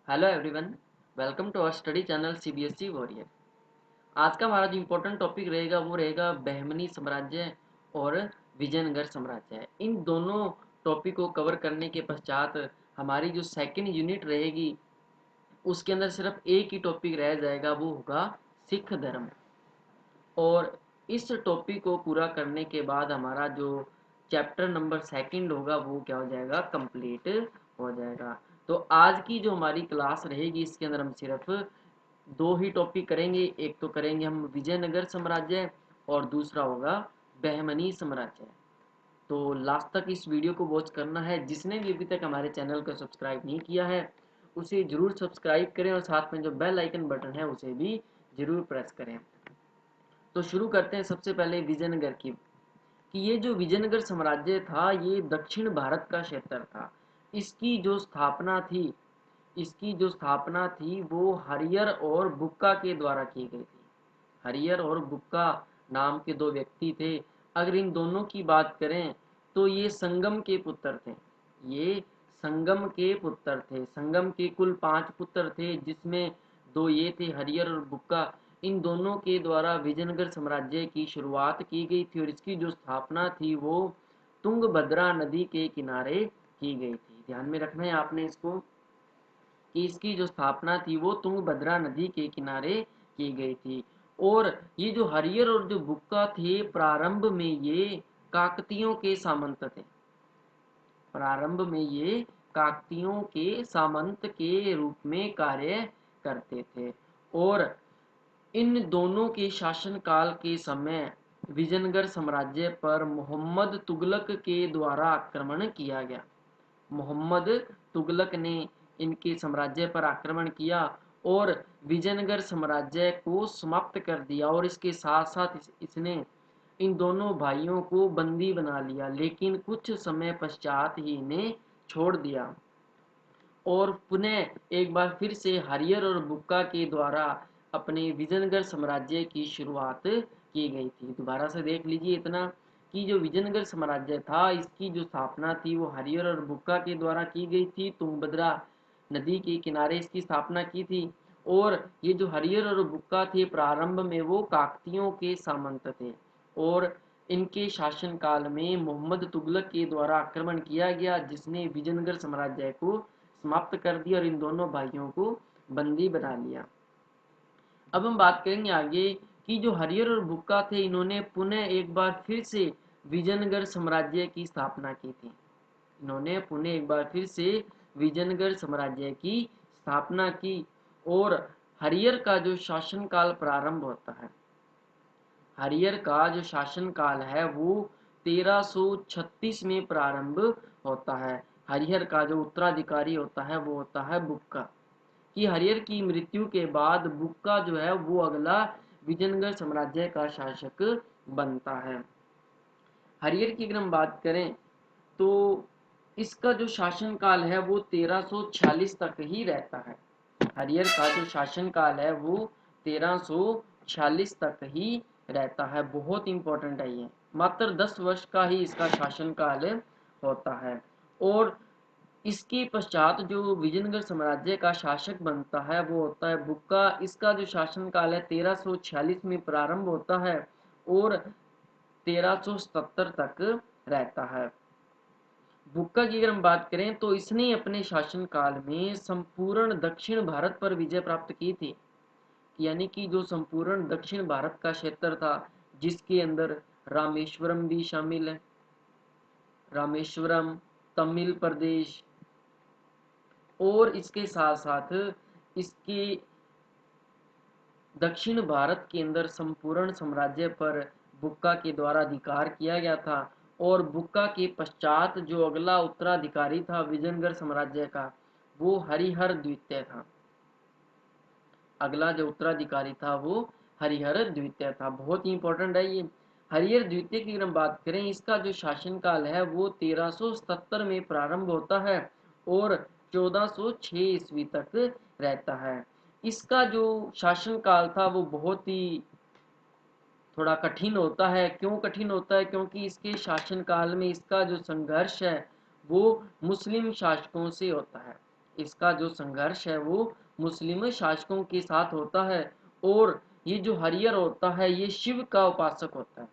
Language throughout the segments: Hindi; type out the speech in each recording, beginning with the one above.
Hello everyone, welcome to our study channel CBSE Warrior. आज का हमारा जो इम्पोर्टेंट टॉपिक रहेगा वो रहेगा बहमनी साम्राज्य और विजयनगर साम्राज्य। इन दोनों टॉपिक को कवर करने के पश्चात हमारी जो सेकंड यूनिट रहेगी उसके अंदर सिर्फ एक ही टॉपिक रह जाएगा, वो होगा सिख धर्म। और इस टॉपिक को पूरा करने के बाद हमारा जो चैप्टर नंबर सेकंड होगा वो क्या हो जाएगा, कंप्लीट हो जाएगा। तो आज की जो हमारी क्लास रहेगी इसके अंदर हम सिर्फ दो ही टॉपिक करेंगे। एक तो करेंगे हम विजयनगर साम्राज्य और दूसरा होगा बहमनी साम्राज्य। तो लास्ट तक इस वीडियो को वॉच करना है। जिसने भी अभी तक हमारे चैनल को सब्सक्राइब नहीं किया है उसे जरूर सब्सक्राइब करें और साथ में जो बेल आइकन बटन है उसे भी जरूर प्रेस करें। तो शुरू करते हैं सबसे पहले विजयनगर की कि ये जो विजयनगर साम्राज्य था ये दक्षिण भारत का क्षेत्र था। इसकी जो स्थापना थी वो हरियर और बुक्का के द्वारा की गई थी। हरियर और बुक्का नाम के दो व्यक्ति थे। अगर इन दोनों की बात करें तो ये संगम के पुत्र थे। ये संगम के कुल 5 पुत्र थे, जिसमें दो ये थे हरियर और बुक्का। इन दोनों के द्वारा विजयनगर साम्राज्य की शुरुआत की गई थी और इसकी जो स्थापना थी वो तुंगभद्रा नदी के किनारे की गई थी। ध्यान में रखना है आपने इसको कि इसकी जो स्थापना थी वो तुंगभद्रा नदी के किनारे की गई थी। और ये जो हरियर और जो बुक्का थे प्रारंभ में ये काकतियों के सामंत थे। प्रारंभ में ये काकतियों के सामंत के रूप में कार्य करते थे। और इन दोनों के शासनकाल के समय विजयनगर साम्राज्य पर मोहम्मद तुगलक के द्वारा आक्रमण किया गया। मोहम्मद तुगलक ने इनके साम्राज्य पर आक्रमण किया और विजयनगर साम्राज्य को समाप्त कर दिया। और इसके साथ साथ इसने इन दोनों भाइयों को बंदी बना लिया, लेकिन कुछ समय पश्चात ही इन्हें छोड़ दिया। और पुनः एक बार फिर से हरियर और बुक्का के द्वारा अपने विजयनगर साम्राज्य की शुरुआत की गई थी। दोबारा से देख लीजिए इतना कि जो विजयनगर साम्राज्य था इसकी जो स्थापना थी वो हरियर और बुक्का के द्वारा की गई थी। तुंगभद्रा नदी के किनारे इसकी स्थापना की थी। और ये जो हरियर और बुक्का थे प्रारंभ में वो काकतियों के सामंत थे और इनके शासनकाल में मोहम्मद तुगलक के द्वारा आक्रमण किया गया, जिसने विजयनगर साम्राज्य को समाप्त कर दिया और इन दोनों भाइयों को बंदी बना लिया। अब हम बात करेंगे आगे कि जो हरियर और बुक्का थे इन्होंने पुनः एक बार फिर से विजयनगर साम्राज्य की स्थापना की थी। इन्होंने पुनः एक बार फिर से विजयनगर साम्राज्य की स्थापना की। और हरियर का जो शासनकाल प्रारंभ होता है, हरियर का जो शासनकाल है वो 1336 में प्रारंभ होता है। हरियर का जो उत्तराधिकारी होता है वो होता है बुक्का। कि हरियर की मृत्यु के बाद बुक्का जो है वो अगला विजयनगर साम्राज्य का शासक बनता है। हरियर की अगर हम बात करें तो इसका जो शासनकाल है वो 1346 तक ही रहता है। हरियर का जो शासनकाल है वो 1346 तक ही रहता है। बहुत इंपॉर्टेंट है ये। मात्र 10 वर्ष का ही इसका शासनकाल होता है। और इसके पश्चात जो विजयनगर साम्राज्य का शासक बनता है वो होता है बुक्का। इसका जो शासनकाल है 1346 में प्रारंभ होता है और 1377 तक रहता है। बुक्का की अगर हम बात करें तो इसने अपने शासनकाल में संपूर्ण दक्षिण भारत पर विजय प्राप्त की थी। यानी कि जो संपूर्ण दक्षिण भारत का क्षेत्र था जिसके अंदर रामेश्वरम भी शामिल है, रामेश्वरम, तमिल प्रदेश, और इसके साथ साथ इसके दक्षिण भारत के अंदर संपूर्ण साम्राज्य पर बुक्का के द्वारा अधिकार किया गया था। और बुक्का के पश्चात जो अगला उत्तराधिकारी था विजयनगर साम्राज्य का वो हरिहर द्वितीय था। अगला जो उत्तराधिकारी था वो हरिहर द्वितीय था। बहुत ही इंपॉर्टेंट है ये। हरिहर द्वितीय की अगर हम बात करें इसका जो शासनकाल है वो 1377 में प्रारंभ होता है और 1406 ईस्वी तक रहता है। इसका जो शासनकाल था वो बहुत ही थोड़ा कठिन होता है। क्यों कठिन होता है? क्योंकि इसके शासनकाल में इसका जो संघर्ष है वो मुस्लिम शासकों से होता है। इसका जो संघर्ष है वो मुस्लिम शासकों के साथ होता है। और ये जो हरियर होता है ये शिव का उपासक होता है,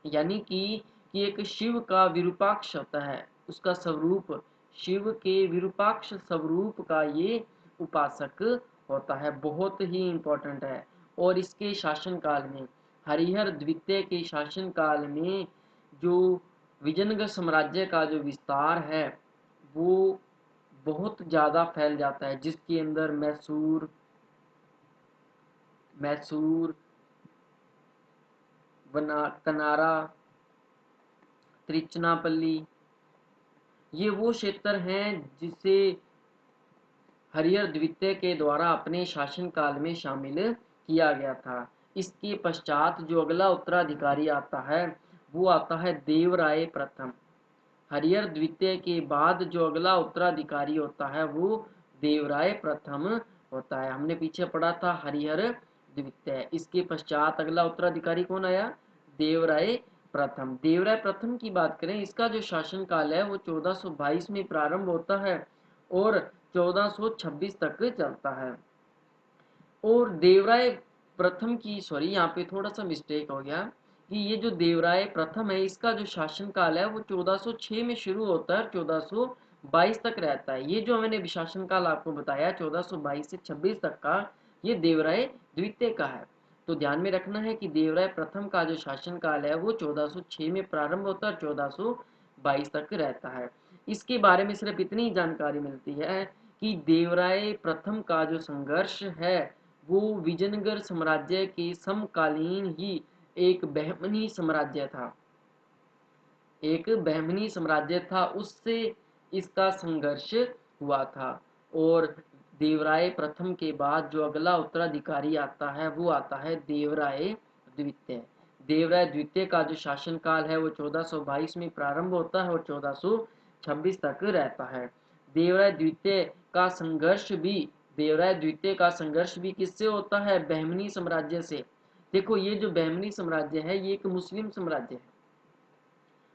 यानी कि एक शिव का विरूपाक्ष होता है, उसका स्वरूप शिव के विरूपाक्ष स्वरूप का ये उपासक होता है। बहुत ही इम्पोर्टेंट है। और इसके शासन काल में, हरिहर द्वितीय के शासन काल में, जो विजयनगर साम्राज्य का जो विस्तार है वो बहुत ज़्यादा फैल जाता है, जिसके अंदर मैसूर मैसूर कनारा, त्रिचनापल्ली, ये वो क्षेत्र हैं जिसे हरिहर द्वितीय के द्वारा अपने शासन काल में शामिल किया गया था। इसके पश्चात जो अगला उत्तराधिकारी आता है वो आता है देवराय प्रथम। हरिहर द्वितीय के बाद जो अगला उत्तराधिकारी होता है वो देवराय प्रथम होता है। हमने पीछे पढ़ा था हरिहर द्वितीय, इसके पश्चात अगला उत्तराधिकारी कौन आया? देवराय प्रथम। देवराय प्रथम की बात करें, इसका जो शासन काल है वो 1422 में प्रारंभ होता है और 1426 तक चलता है। और देवराय प्रथम की, सॉरी यहाँ पे थोड़ा सा मिस्टेक हो गया, कि ये जो देवराय प्रथम है इसका जो शासन काल है वो 1406 में शुरू होता है, 1422 तक रहता है। ये जो मैंने शासन काल आपको बताया 1422 से 26 तक का, ये देवराय द्वितीय का है। तो ध्यान में रखना है कि देवराय प्रथम का जो शासन काल है वो 1406 में प्रारंभ होता है, 1422 तक रहता है। इसके बारे में सिर्फ इतनी जानकारी मिलती है कि देवराय प्रथम का जो संघर्ष है वो विजयनगर साम्राज्य के समकालीन ही एक बहमनी साम्राज्य था, एक बहमनी साम्राज्य था, उससे इसका संघर्ष हुआ था। और देवराय प्रथम के बाद जो अगला उत्तराधिकारी आता है वो आता है देवराय द्वितीय। देवराय द्वितीय का जो शासन काल है वो 1422 में प्रारंभ होता है और 1426 तक रहता है। देवराय द्वितीय का संघर्ष भी देवराय द्वितीय का संघर्ष भी किससे होता है? बहमनी साम्राज्य से। देखो ये जो बहमनी साम्राज्य है ये एक मुस्लिम साम्राज्य है,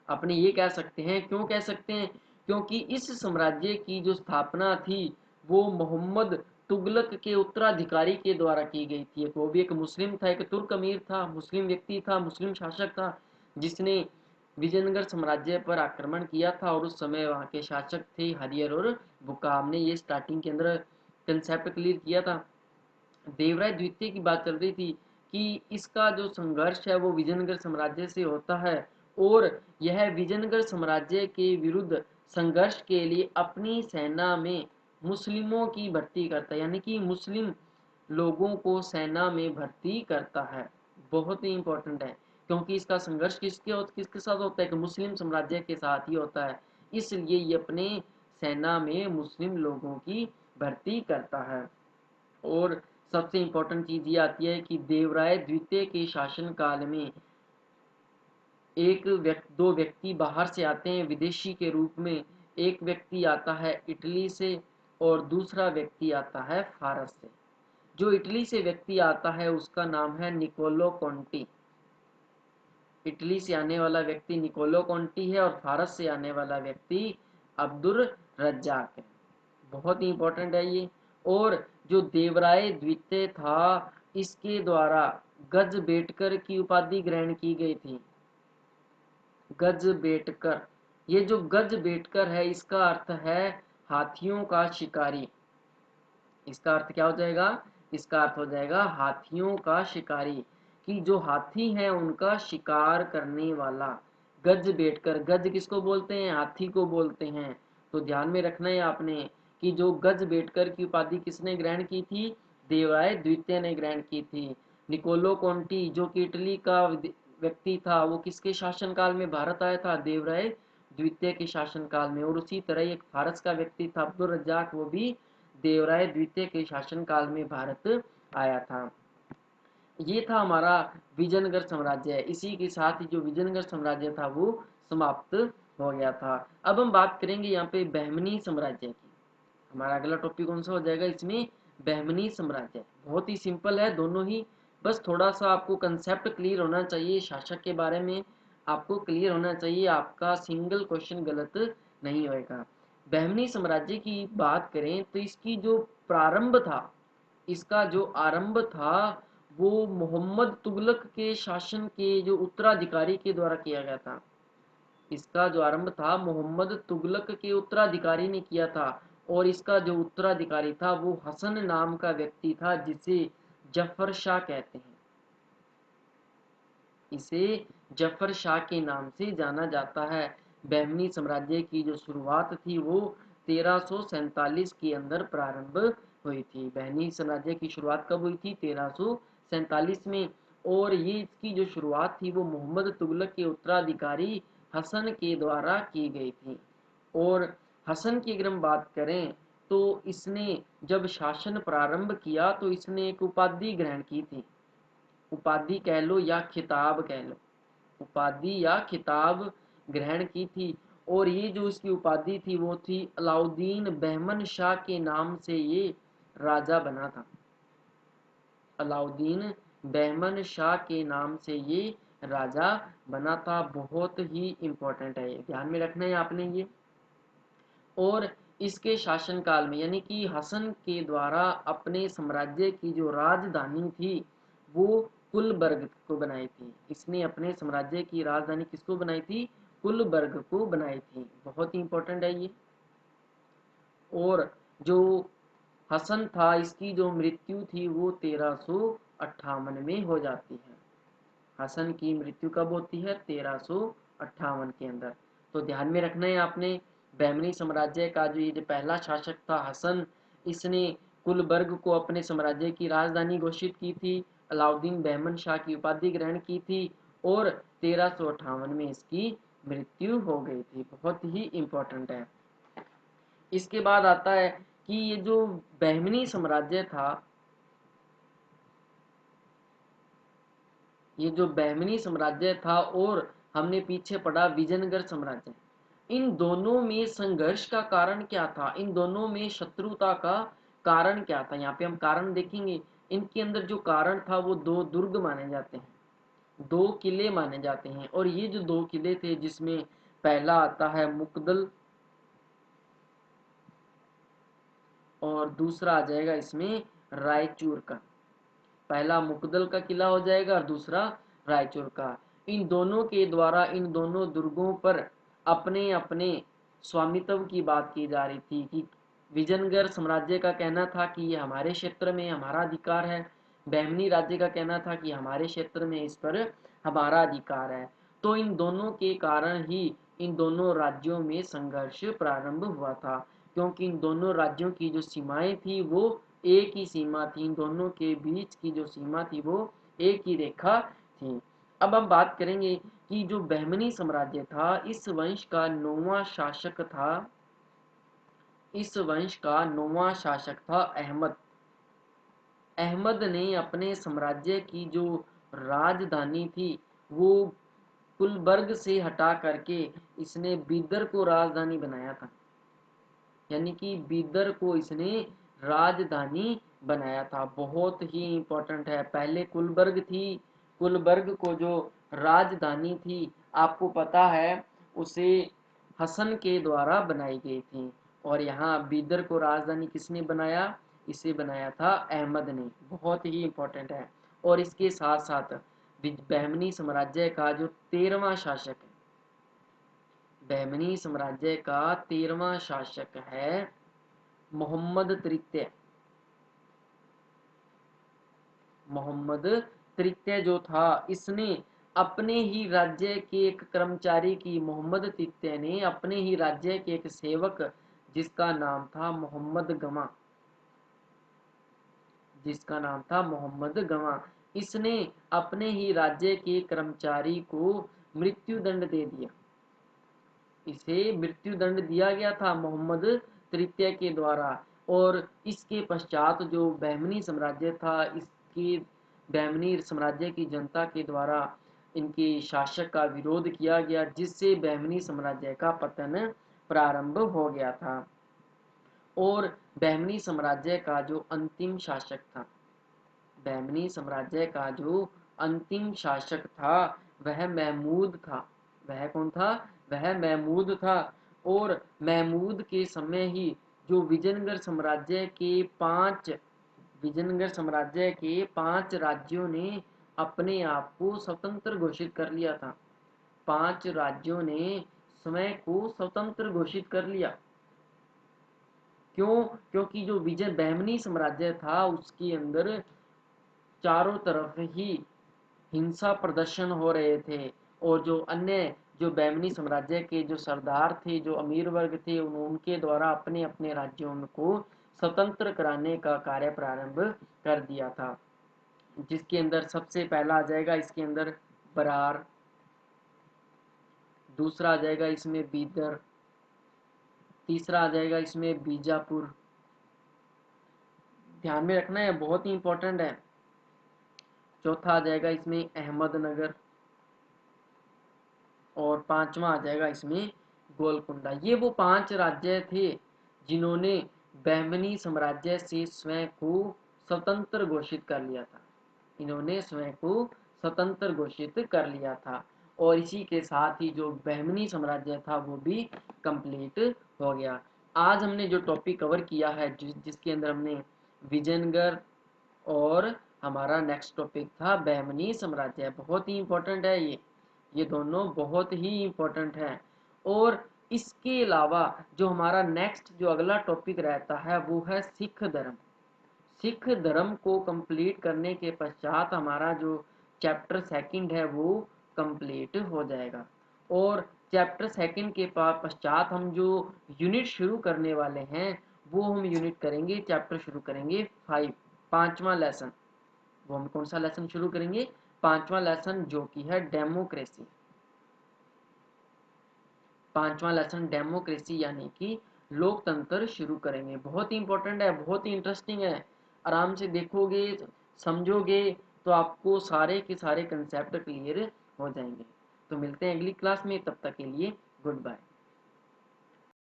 अपने ये कह सकते हैं। क्यों कह सकते हैं? क्योंकि इस साम्राज्य की जो स्थापना थी वो मोहम्मद तुगलक के उत्तराधिकारी के द्वारा की गई थी। वो भी एक मुस्लिम था, एक तुर्क अमीर था, मुस्लिम व्यक्ति था, मुस्लिम शासक था, जिसने विजयनगर साम्राज्य पर आक्रमण किया था। और उस समय वहाँ के शासक थे हरिहर और बुक्का। हमने ये स्टार्टिंग के अंदर कंसेप्ट क्लियर किया था। देवराय द्वितीय की बात चल रही थी कि इसका जो संघर्ष है वो विजयनगर साम्राज्य से होता है और यह विजयनगर साम्राज्य के विरुद्ध संघर्ष के लिए अपनी सेना में मुस्लिमों की भर्ती करता है, यानी कि मुस्लिम लोगों को सेना में भर्ती करता है। बहुत ही इंपॉर्टेंट है, क्योंकि इसका संघर्ष किसके साथ होता है? कि मुस्लिम साम्राज्य के साथ ही होता है। इसलिए ये अपने सेना में मुस्लिम लोगों की भर्ती करता है। और सबसे इंपॉर्टेंट चीज ये आती है कि देवराय द्वितीय के शासन काल में दो व्यक्ति बाहर से आते हैं विदेशी के रूप में। एक व्यक्ति आता है इटली से और दूसरा व्यक्ति आता है फारस से। जो इटली से व्यक्ति आता है उसका नाम है निकोलो कॉन्टी। इटली से आने वाला व्यक्ति निकोलो कॉन्टी है और फारस से आने वाला व्यक्ति अब्दुल रज्जाक है। बहुत ही इंपॉर्टेंट है ये। और जो देवराय द्वितीय था इसके द्वारा गज बेटकर की उपाधि ग्रहण की गई थी। गज बेटकर, ये जो गज बेटकर है इसका अर्थ है हाथियों का शिकारी। इसका अर्थ क्या हो जाएगा? इसका अर्थ हो जाएगा हाथियों का शिकारी, कि जो हाथी है उनका शिकार करने वाला। गज बेटकर, गज किसको बोलते हैं? हाथी को बोलते हैं। तो ध्यान में रखना है आपने कि जो गज बेटकर की उपाधि किसने ग्रहण की थी? देवराय द्वितीय ने ग्रहण की थी। निकोलो कॉन्टी जो कि इटली का व्यक्ति था वो किसके शासनकाल में भारत आया था? देवराय द्वितीय के शासनकाल में। और उसी तरह एक फारस का व्यक्ति था अब्दुल रज्जाक, वो भी देवराय द्वितीय के शासनकाल में भारत आया था। ये था हमारा विजयनगर साम्राज्य। इसी के साथ ही जो विजयनगर साम्राज्य था वो समाप्त हो गया था। अब हम बात करेंगे यहाँ पे बहमनी साम्राज्य की। हमारा अगला टॉपिक कौन सा हो जाएगा इसमें? बहमनी साम्राज्य। बहुत ही सिंपल है दोनों ही, बस थोड़ा सा आपको कंसेप्ट क्लियर होना चाहिए, शासक के बारे में आपको क्लियर होना चाहिए, आपका सिंगल क्वेश्चन गलत नहीं होएगा। बहमनी साम्राज्य की बात करें तो इसकी जो प्रारंभ था, इसका जो आरंभ था, वो मोहम्मद तुगलक के शासन के जो उत्तराधिकारी के द्वारा किया गया था। इसका जो आरंभ था मोहम्मद तुगलक के उत्तराधिकारी ने किया था, और इसका जो उत्तराधिकारी था वो हसन नाम का व्यक्ति था, जिसे जफर शाह कहते हैं। इसे जफर शाह के नाम से जाना जाता है। बहमनी साम्राज्य की जो शुरुआत थी वो 1347 के अंदर प्रारंभ हुई थी। बहमनी साम्राज्य की शुरुआत कब हुई थी? 1347 में। और ये इसकी जो शुरुआत थी वो मोहम्मद तुगलक के उत्तराधिकारी हसन के द्वारा की गई थी। और हसन की अगर हम बात करें तो इसने जब शासन प्रारंभ किया तो इसने एक उपाधि ग्रहण की थी। उपाधि कह लो या खिताब कह लो, उपाधि या खिताब ग्रहण की थी। और ये जो इसकी उपाधि थी वो थी अलाउद्दीन बहमन शाह के नाम से ये राजा बना था। अलाउद्दीन बहमन शाह के नाम से ये राजा बना था। बहुत ही इंपॉर्टेंट है, ये ध्यान में रखना है आपने ये। और इसके शासनकाल में यानी कि हसन के द्वारा अपने साम्राज्य की जो राजधानी थी वो कुलबर्ग को बनाई थी। इसने अपने साम्राज्य की राजधानी किसको बनाई थी? कुलबर्ग को बनाई थी। बहुत ही इंपॉर्टेंट है ये। और जो हसन था इसकी जो मृत्यु थी वो 1358 में हो जाती है। हसन की मृत्यु कब होती है? 1358 के अंदर। तो ध्यान में रखना है आपने, बहमनी साम्राज्य का जो ये जो पहला शासक था हसन, इसने कुलबर्ग को अपने साम्राज्य की राजधानी घोषित की थी, अलाउद्दीन बहमन शाह की उपाधि ग्रहण की थी, और 1358 में इसकी मृत्यु हो गई थी। बहुत ही इंपॉर्टेंट है। इसके बाद आता है कि ये जो बहमनी साम्राज्य था, ये जो बहमनी साम्राज्य था और हमने पीछे पढ़ा विजयनगर साम्राज्य, इन दोनों में संघर्ष का कारण क्या था? इन दोनों में शत्रुता का कारण क्या था? यहाँ पे हम कारण देखेंगे। इनके अंदर जो कारण था वो दो दुर्ग माने जाते हैं, दो किले माने जाते हैं। और ये जो दो किले थे जिसमें पहला आता है मुकदल और दूसरा आ जाएगा इसमें रायचूर का। पहला मुकदल का किला हो जाएगा और दूसरा रायचूर का। इन दोनों के द्वारा इन दोनों दुर्गों पर अपने अपने स्वामित्व की बात की जा रही थी कि विजयनगर साम्राज्य का कहना था कि ये हमारे क्षेत्र में हमारा अधिकार है, बहमनी राज्य का कहना था कि हमारे क्षेत्र में इस पर हमारा अधिकार है। तो इन दोनों के कारण ही इन दोनों राज्यों में संघर्ष प्रारंभ हुआ था, क्योंकि इन दोनों राज्यों की जो सीमाएं थी वो एक ही सीमा थी। इन दोनों के बीच की जो सीमा थी वो एक ही रेखा थी। अब हम बात करेंगे कि जो बहमनी साम्राज्य था इस वंश का नौवां शासक था, इस वंश का नौवां शासक था अहमद। अहमद ने अपने साम्राज्य की जो राजधानी थी वो गुलबर्ग से हटा करके इसने बीदर को राजधानी बनाया था। यानी कि बीदर को इसने राजधानी बनाया था। बहुत ही इंपॉर्टेंट है। पहले कुलबर्ग थी, कुलबर्ग को जो राजधानी थी आपको पता है उसे हसन के द्वारा बनाई गई थी। और यहाँ बीदर को राजधानी किसने बनाया? इसे बनाया था अहमद ने। बहुत ही इंपॉर्टेंट है। और इसके साथ साथ बहमनी साम्राज्य का जो 13वां शासक है, बहमनी साम्राज्य का 13वां शासक है मोहम्मद तृतीय। मोहम्मद तृतीय जो था इसने अपने ही राज्य के एक कर्मचारी की, मोहम्मद तृतीय ने अपने ही राज्य के एक सेवक जिसका नाम था मोहम्मद गमा, जिसका नाम था मोहम्मद गमा, इसने अपने ही राज्य के कर्मचारी को मृत्यु दंड दे दिया। इसे मृत्यु दंड दिया गया था मोहम्मद तृतीय के द्वारा। और इसके पश्चात जो बहमनी साम्राज्य था इसके बहमनी साम्राज्य की जनता के द्वारा इनके शासक का विरोध किया गया, जिससे बहमनी साम्राज्य का पतन प्रारंभ हो गया था। और बहमनी साम्राज्य का जो अंतिम शासक था, बहमनी साम्राज्य का जो अंतिम शासक था वह महमूद था। वह कौन था? वह महमूद था। और महमूद के समय ही जो विजयनगर साम्राज्य के 5 राज्यों ने अपने आप को स्वतंत्र घोषित कर लिया था। 5 राज्यों ने स्वयं को स्वतंत्र घोषित कर लिया। क्यों? क्योंकि जो विजय बहमनी साम्राज्य था उसके अंदर चारों तरफ ही हिंसा प्रदर्शन हो रहे थे, और जो बहमनी साम्राज्य के जो सरदार थे, जो अमीर वर्ग थे, उनके द्वारा अपने अपने राज्यों को स्वतंत्र कराने का कार्य प्रारंभ कर दिया था। जिसके अंदर सबसे पहला आ जाएगा इसके अंदर बरार, दूसरा आ जाएगा इसमें बीदर, तीसरा आ जाएगा इसमें बीजापुर। ध्यान में रखना है, बहुत ही इंपॉर्टेंट है। चौथा आ जाएगा इसमें अहमदनगर, और पांचवा आ जाएगा इसमें गोलकुंडा। ये वो 5 राज्य थे जिन्होंने बहमनी साम्राज्य से स्वयं को स्वतंत्र घोषित कर लिया था। इन्होंने स्वयं को स्वतंत्र घोषित कर लिया था, और इसी के साथ ही जो बहमनी साम्राज्य था वो भी कंप्लीट हो गया। आज हमने जो टॉपिक कवर किया है, जिसके अंदर हमने विजयनगर और हमारा नेक्स्ट टॉपिक था बहमनी साम्राज्य। बहुत ही इंपॉर्टेंट है ये दोनों बहुत ही इंपॉर्टेंट हैं। और इसके अलावा जो हमारा नेक्स्ट जो अगला टॉपिक रहता है वो है सिख धर्म। सिख धर्म को कंप्लीट करने के पश्चात हमारा जो चैप्टर सेकंड है वो कंप्लीट हो जाएगा, और चैप्टर सेकंड के पश्चात हम जो यूनिट शुरू करने वाले हैं वो हम यूनिट करेंगे, चैप्टर शुरू करेंगे 5, 5वां लेसन। वो हम कौन सा लेसन शुरू करेंगे? 5वां लेसन, जो कि है डेमोक्रेसी। 5वां लेसन डेमोक्रेसी यानी कि लोकतंत्र शुरू करेंगे। बहुत ही इंपॉर्टेंट है, बहुत ही इंटरेस्टिंग है। आराम से देखोगे, समझोगे तो आपको सारे के सारे कंसेप्ट क्लियर हो जाएंगे। तो मिलते हैं अगली क्लास में, तब तक के लिए गुड बाय।